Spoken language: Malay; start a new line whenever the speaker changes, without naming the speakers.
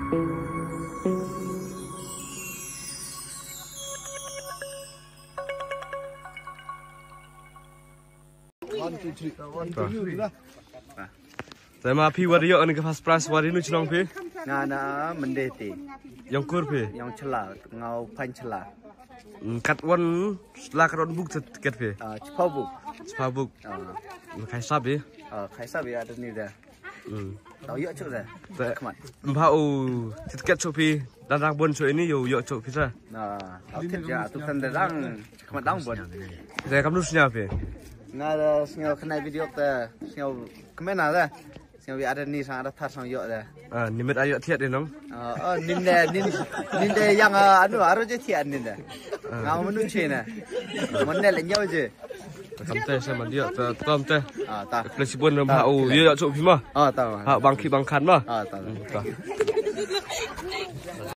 Saya mah pi wario ni ke fast price wari nu chnong pi.
Ngana mendeti.
Yang kur pi.
Yang celah ngau pan celah.
Kat wan la kat wan buk tiket pi.
Cepat buk.
Cepat buk. Khai sab pi.
Khai sab ya ada ni dah. Tahu yuk cuk dah. Kemat.
Mbau tiket cuk pi. Dan rang bon cuk ini yo cuk pi sa.
Tahu tiket ya tu kan derang kemat dang bon.
Saya kamu nusia pi.
Ngada sengau kena video ta sengau kemana dah. Sengau ada ni sang ada tar sang yuk dah.
Nimit ayo tiat ni nong.
Ninde yang anu aru je tiat ninde. Ngau menu cina. Mana lenyau je.
Kamu teh sama dia tom teh.
Tak.
Fleksibel mbau yo cuk pi mah.
Tahu.
Bangki bangkan mah.
Tahu.